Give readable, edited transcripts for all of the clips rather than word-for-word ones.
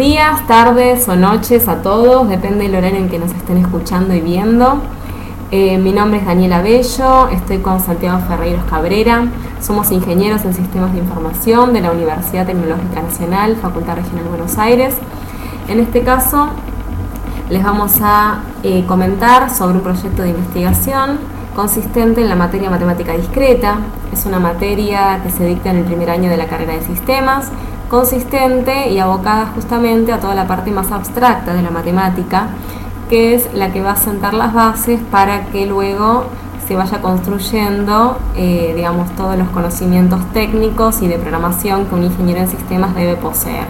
días, tardes o noches a todos, depende del horario en que nos estén escuchando y viendo. Mi nombre es Daniela Bello, estoy con Santiago Ferreiros Cabrera, somos ingenieros en sistemas de información de la Universidad Tecnológica Nacional, Facultad Regional Buenos Aires. En este caso les vamos a comentar sobre un proyecto de investigación consistente en la materia matemática discreta. Es una materia que se dicta en el primer año de la carrera de sistemas, consistente y abocada justamente a toda la parte más abstracta de la matemática, que es la que va a sentar las bases para que luego se vaya construyendo, todos los conocimientos técnicos y de programación que un ingeniero en sistemas debe poseer.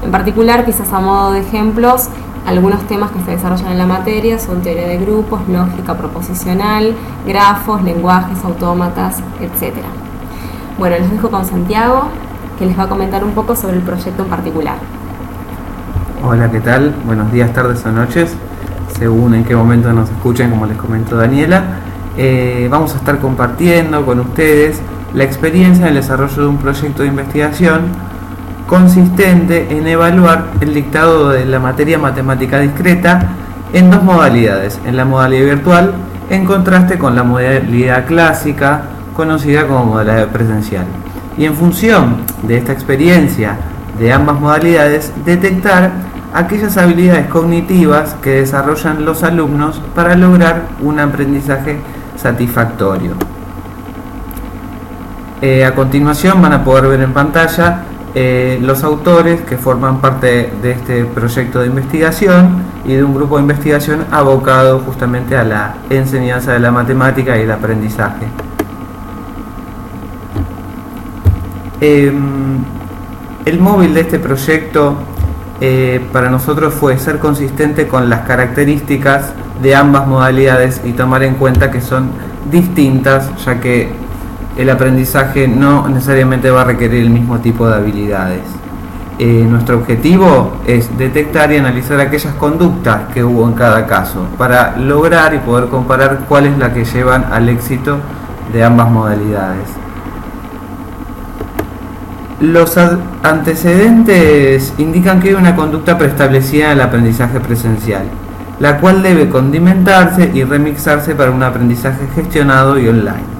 En particular, quizás a modo de ejemplos, algunos temas que se desarrollan en la materia son teoría de grupos, lógica proposicional, grafos, lenguajes, autómatas, etc. Bueno, les dejo con Santiago, que les va a comentar un poco sobre el proyecto en particular. Hola, ¿qué tal? Buenos días, tardes o noches, según en qué momento nos escuchen, como les comentó Daniela. Vamos a estar compartiendo con ustedes la experiencia en el desarrollo de un proyecto de investigación consistente en evaluar el dictado de la materia matemática discreta en dos modalidades, en la modalidad virtual en contraste con la modalidad clásica conocida como modalidad presencial, y en función de esta experiencia de ambas modalidades detectar aquellas habilidades cognitivas que desarrollan los alumnos para lograr un aprendizaje satisfactorio. A continuación van a poder ver en pantalla los autores que forman parte de este proyecto de investigación y de un grupo de investigación abocado justamente a la enseñanza de la matemática y el aprendizaje. El móvil de este proyecto para nosotros fue ser consistente con las características de ambas modalidades y tomar en cuenta que son distintas, ya que el aprendizaje no necesariamente va a requerir el mismo tipo de habilidades. Nuestro objetivo es detectar y analizar aquellas conductas que hubo en cada caso para lograr y poder comparar cuál es la que llevan al éxito de ambas modalidades. Los antecedentes indican que hay una conducta preestablecida en el aprendizaje presencial, la cual debe condimentarse y remixarse para un aprendizaje gestionado y online.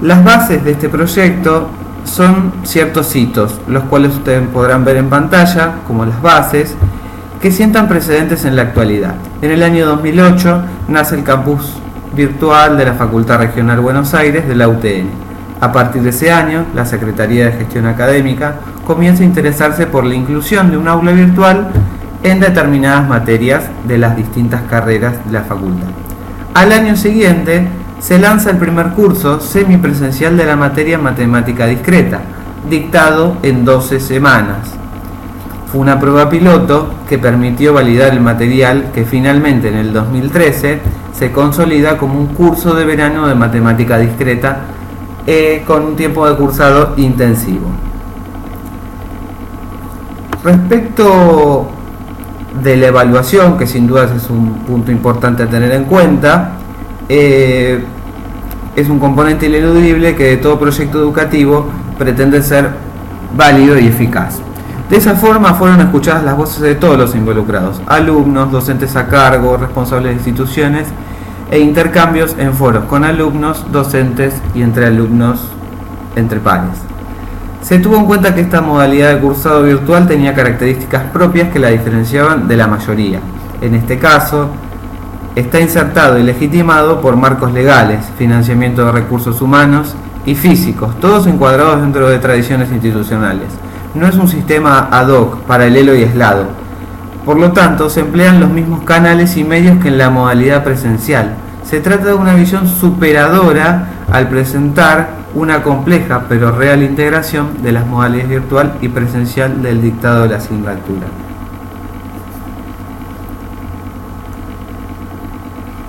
Las bases de este proyecto son ciertos hitos, los cuales ustedes podrán ver en pantalla como las bases, que sientan precedentes en la actualidad. En el año 2008 nace el campus virtual de la Facultad Regional Buenos Aires de la UTN. A partir de ese año, la Secretaría de Gestión Académica comienza a interesarse por la inclusión de un aula virtual en determinadas materias de las distintas carreras de la facultad. Al año siguiente, se lanza el primer curso semipresencial de la materia matemática discreta, dictado en 12 semanas. Fue una prueba piloto que permitió validar el material que finalmente en el 2013 se consolida como un curso de verano de matemática discreta con un tiempo de cursado intensivo. Respecto de la evaluación, que sin dudas es un punto importante a tener en cuenta, es un componente ineludible que de todo proyecto educativo pretende ser válido y eficaz. De esa forma fueron escuchadas las voces de todos los involucrados, alumnos, docentes a cargo, responsables de instituciones e intercambios en foros con alumnos, docentes y entre alumnos entre pares. Se tuvo en cuenta que esta modalidad de cursado virtual tenía características propias que la diferenciaban de la mayoría. En este caso, está insertado y legitimado por marcos legales, financiamiento de recursos humanos y físicos, todos encuadrados dentro de tradiciones institucionales. No es un sistema ad hoc, paralelo y aislado. Por lo tanto, se emplean los mismos canales y medios que en la modalidad presencial. Se trata de una visión superadora al presentar una compleja pero real integración de las modalidades virtual y presencial del dictado de la asignatura.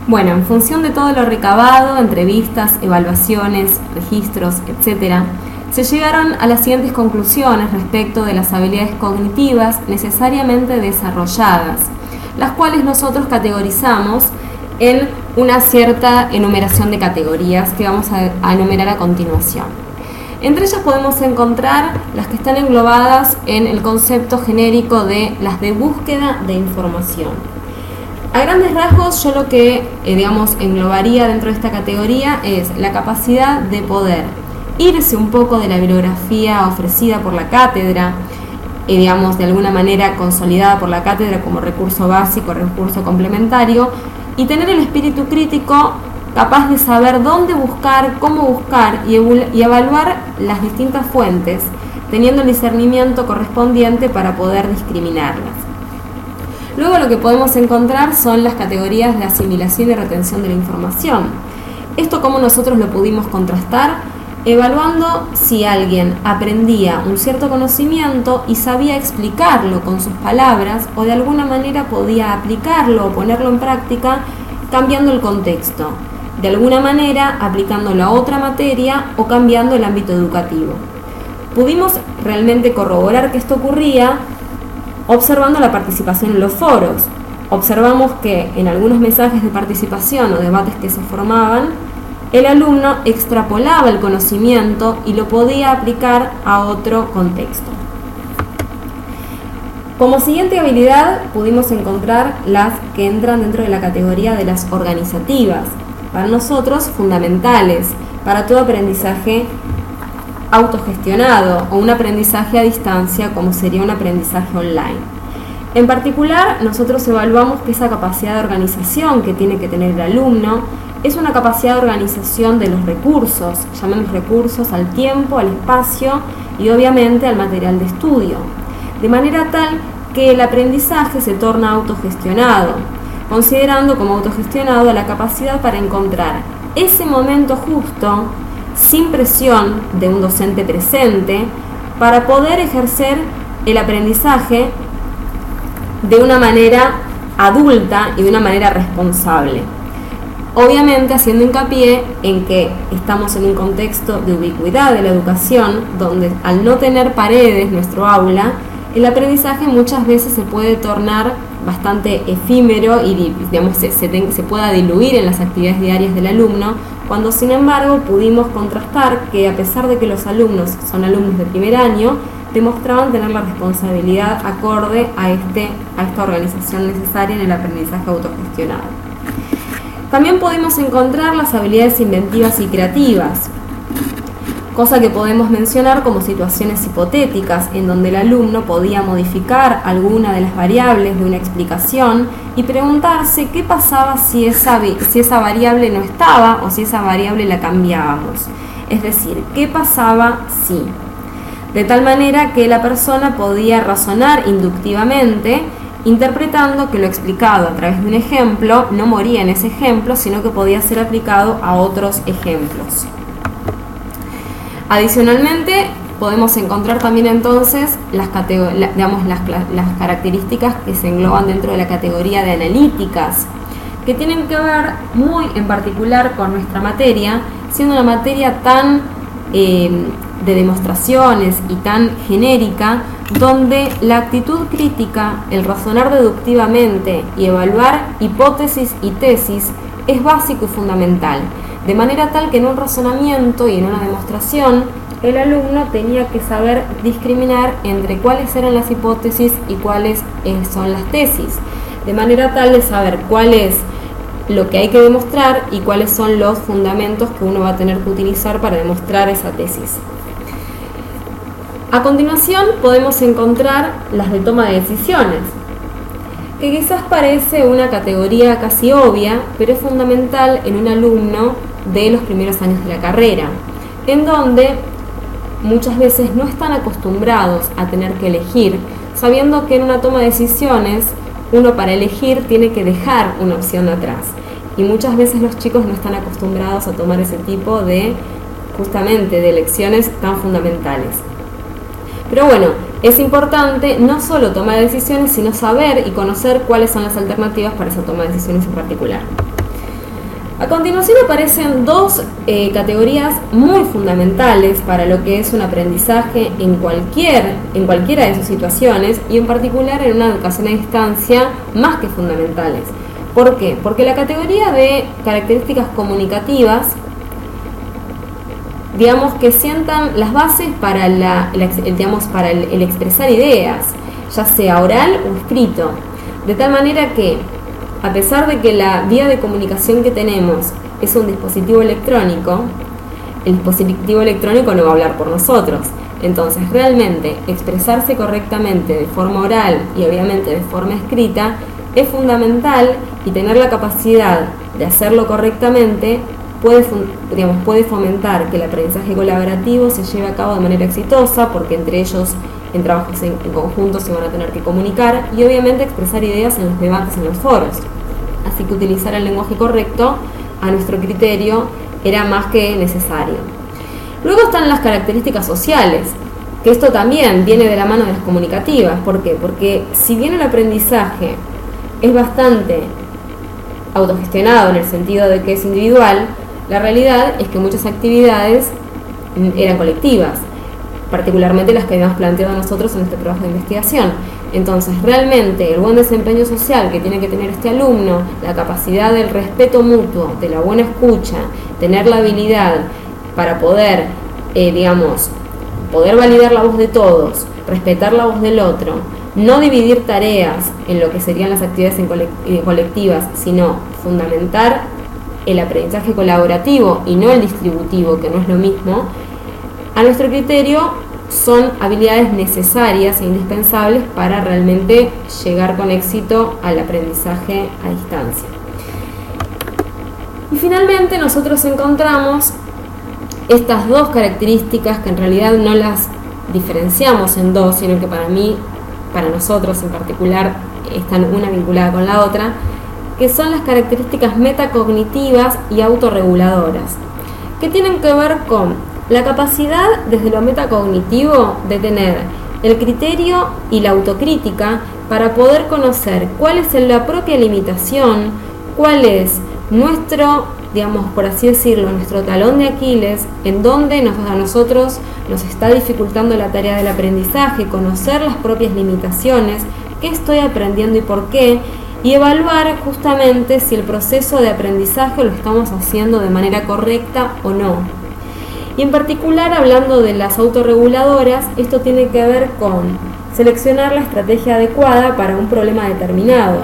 Bueno, en función de todo lo recabado, entrevistas, evaluaciones, registros, etc., se llegaron a las siguientes conclusiones respecto de las habilidades cognitivas necesariamente desarrolladas, las cuales nosotros categorizamos en una cierta enumeración de categorías que vamos a enumerar a continuación. Entre ellas podemos encontrar las que están englobadas en el concepto genérico de las de búsqueda de información. A grandes rasgos, yo lo que englobaría dentro de esta categoría es la capacidad de poder irse un poco de la bibliografía ofrecida por la cátedra, de alguna manera consolidada por la cátedra como recurso básico, recurso complementario, y tener el espíritu crítico capaz de saber dónde buscar, cómo buscar y evaluar las distintas fuentes, teniendo el discernimiento correspondiente para poder discriminarlas. Luego lo que podemos encontrar son las categorías de asimilación y retención de la información. Esto cómo nosotros lo pudimos contrastar, evaluando si alguien aprendía un cierto conocimiento y sabía explicarlo con sus palabras o de alguna manera podía aplicarlo o ponerlo en práctica cambiando el contexto, de alguna manera aplicándolo a otra materia o cambiando el ámbito educativo. Pudimos realmente corroborar que esto ocurría observando la participación en los foros. Observamos que en algunos mensajes de participación o debates que se formaban, el alumno extrapolaba el conocimiento y lo podía aplicar a otro contexto. Como siguiente habilidad pudimos encontrar las que entran dentro de la categoría de las organizativas, para nosotros fundamentales para todo aprendizaje autogestionado o un aprendizaje a distancia como sería un aprendizaje online. En particular, nosotros evaluamos que esa capacidad de organización que tiene que tener el alumno es una capacidad de organización de los recursos, llamemos recursos al tiempo, al espacio y obviamente al material de estudio, de manera tal que el aprendizaje se torna autogestionado, considerando como autogestionado la capacidad para encontrar ese momento justo, sin presión de un docente presente, para poder ejercer el aprendizaje de una manera adulta y de una manera responsable. Obviamente haciendo hincapié en que estamos en un contexto de ubicuidad de la educación, donde al no tener paredes nuestro aula, el aprendizaje muchas veces se puede tornar bastante efímero y se pueda diluir en las actividades diarias del alumno, cuando sin embargo pudimos contrastar que a pesar de que los alumnos son alumnos de primer año, demostraban tener la responsabilidad acorde a esta organización necesaria en el aprendizaje autogestionado. También podemos encontrar las habilidades inventivas y creativas, cosa que podemos mencionar como situaciones hipotéticas en donde el alumno podía modificar alguna de las variables de una explicación y preguntarse qué pasaba si esa variable no estaba o si esa variable la cambiábamos. Es decir, qué pasaba si. De tal manera que la persona podía razonar inductivamente, interpretando que lo explicado a través de un ejemplo no moría en ese ejemplo, sino que podía ser aplicado a otros ejemplos. Adicionalmente, podemos encontrar también entonces las características que se engloban dentro de la categoría de analíticas, que tienen que ver muy en particular con nuestra materia, siendo una materia tan de demostraciones y tan genérica, donde la actitud crítica, el razonar deductivamente y evaluar hipótesis y tesis es básico y fundamental, de manera tal que en un razonamiento y en una demostración el alumno tenía que saber discriminar entre cuáles eran las hipótesis y cuáles son las tesis, de manera tal de saber cuál es lo que hay que demostrar y cuáles son los fundamentos que uno va a tener que utilizar para demostrar esa tesis. A continuación podemos encontrar las de toma de decisiones, que quizás parece una categoría casi obvia, pero es fundamental en un alumno de los primeros años de la carrera, en donde muchas veces no están acostumbrados a tener que elegir, sabiendo que en una toma de decisiones uno para elegir tiene que dejar una opción atrás, y muchas veces los chicos no están acostumbrados a tomar ese tipo de elecciones tan fundamentales. Pero bueno, es importante no solo tomar decisiones, sino saber y conocer cuáles son las alternativas para esa toma de decisiones en particular. A continuación aparecen dos categorías muy fundamentales para lo que es un aprendizaje en cualquiera de sus situaciones y en particular en una educación a distancia más que fundamentales. ¿Por qué? Porque la categoría de características comunicativas digamos, que sientan las bases para el expresar ideas, ya sea oral o escrito, de tal manera que, a pesar de que la vía de comunicación que tenemos es un dispositivo electrónico, el dispositivo electrónico no va a hablar por nosotros. Entonces, realmente expresarse correctamente de forma oral y obviamente de forma escrita es fundamental, y tener la capacidad de hacerlo correctamente puede fomentar que el aprendizaje colaborativo se lleve a cabo de manera exitosa, porque entre ellos, en trabajos en conjunto, se van a tener que comunicar y obviamente expresar ideas en los debates, en los foros. Así que utilizar el lenguaje correcto, a nuestro criterio, era más que necesario. Luego están las características sociales, que esto también viene de la mano de las comunicativas. ¿Por qué? Porque si bien el aprendizaje es bastante autogestionado en el sentido de que es individual, la realidad es que muchas actividades eran colectivas, particularmente las que habíamos planteado nosotros en este trabajo de investigación. Entonces, realmente el buen desempeño social que tiene que tener este alumno, la capacidad del respeto mutuo, de la buena escucha, tener la habilidad para poder, poder validar la voz de todos, respetar la voz del otro, no dividir tareas en lo que serían las actividades colectivas, sino fundamentar el aprendizaje colaborativo y no el distributivo, que no es lo mismo, a nuestro criterio son habilidades necesarias e indispensables para realmente llegar con éxito al aprendizaje a distancia. Y finalmente nosotros encontramos estas dos características, que en realidad no las diferenciamos en dos, sino que para nosotros en particular, están una vinculada con la otra, que son las características metacognitivas y autorreguladoras, que tienen que ver con la capacidad desde lo metacognitivo de tener el criterio y la autocrítica para poder conocer cuál es la propia limitación, cuál es nuestro, por así decirlo, nuestro talón de Aquiles, en donde a nosotros nos está dificultando la tarea del aprendizaje, conocer las propias limitaciones, qué estoy aprendiendo y por qué, y evaluar justamente si el proceso de aprendizaje lo estamos haciendo de manera correcta o no. Y en particular, hablando de las autorreguladoras, esto tiene que ver con seleccionar la estrategia adecuada para un problema determinado.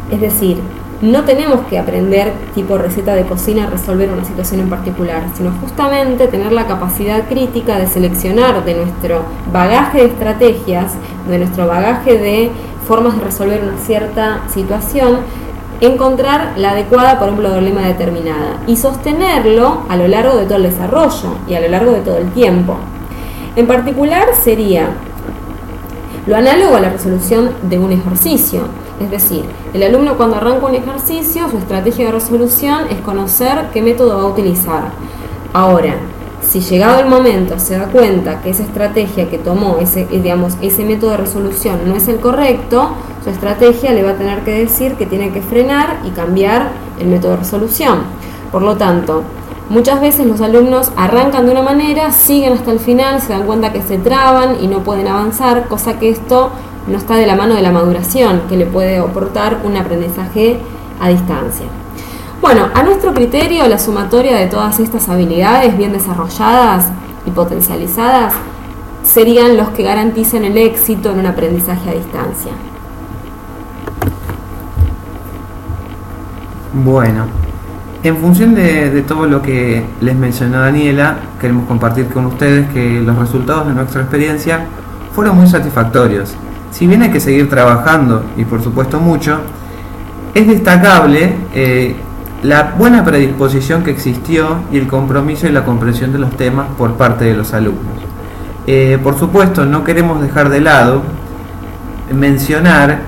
Es decir, no tenemos que aprender tipo receta de cocina a resolver una situación en particular, sino justamente tener la capacidad crítica de seleccionar de nuestro bagaje de estrategias, de nuestro bagaje de formas de resolver una cierta situación, encontrar la adecuada para un problema determinado y sostenerlo a lo largo de todo el desarrollo y a lo largo de todo el tiempo. En particular sería lo análogo a la resolución de un ejercicio. Es decir, el alumno cuando arranca un ejercicio, su estrategia de resolución es conocer qué método va a utilizar. Ahora, si llegado el momento se da cuenta que esa estrategia que tomó, ese método de resolución no es el correcto, su estrategia le va a tener que decir que tiene que frenar y cambiar el método de resolución. Por lo tanto, muchas veces los alumnos arrancan de una manera, siguen hasta el final, se dan cuenta que se traban y no pueden avanzar, cosa que esto no está de la mano de la maduración que le puede aportar un aprendizaje a distancia. Bueno, a nuestro criterio, la sumatoria de todas estas habilidades bien desarrolladas y potencializadas serían los que garanticen el éxito en un aprendizaje a distancia. Bueno, en función de todo lo que les mencionó Daniela, queremos compartir con ustedes que los resultados de nuestra experiencia fueron muy satisfactorios. Si bien hay que seguir trabajando, y por supuesto mucho, es destacable la buena predisposición que existió y el compromiso y la comprensión de los temas por parte de los alumnos. Por supuesto, no queremos dejar de lado mencionar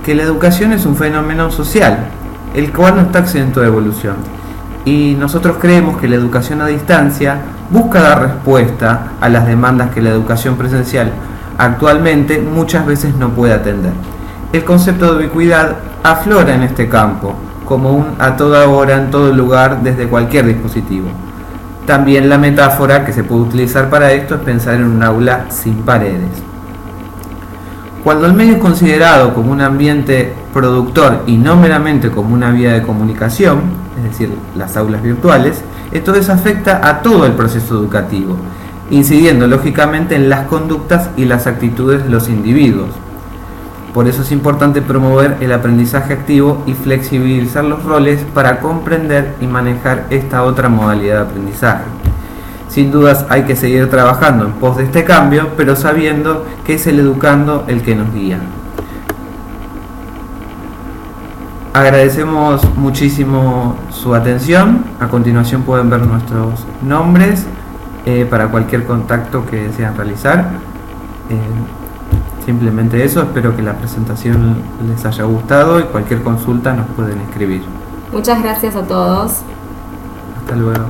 que la educación es un fenómeno social, el cual no está exento de evolución. Y nosotros creemos que la educación a distancia busca dar respuesta a las demandas que la educación presencial actualmente muchas veces no puede atender. El concepto de ubicuidad aflora en este campo, como un a toda hora, en todo lugar, desde cualquier dispositivo. También la metáfora que se puede utilizar para esto es pensar en un aula sin paredes. Cuando el medio es considerado como un ambiente productor y no meramente como una vía de comunicación, es decir, las aulas virtuales, esto afecta a todo el proceso educativo, incidiendo lógicamente en las conductas y las actitudes de los individuos. Por eso es importante promover el aprendizaje activo y flexibilizar los roles para comprender y manejar esta otra modalidad de aprendizaje. Sin dudas hay que seguir trabajando en pos de este cambio, pero sabiendo que es el educando el que nos guía. Agradecemos muchísimo su atención. A continuación pueden ver nuestros nombres para cualquier contacto que desean realizar. Simplemente eso, espero que la presentación les haya gustado y cualquier consulta nos pueden escribir. Muchas gracias a todos. Hasta luego.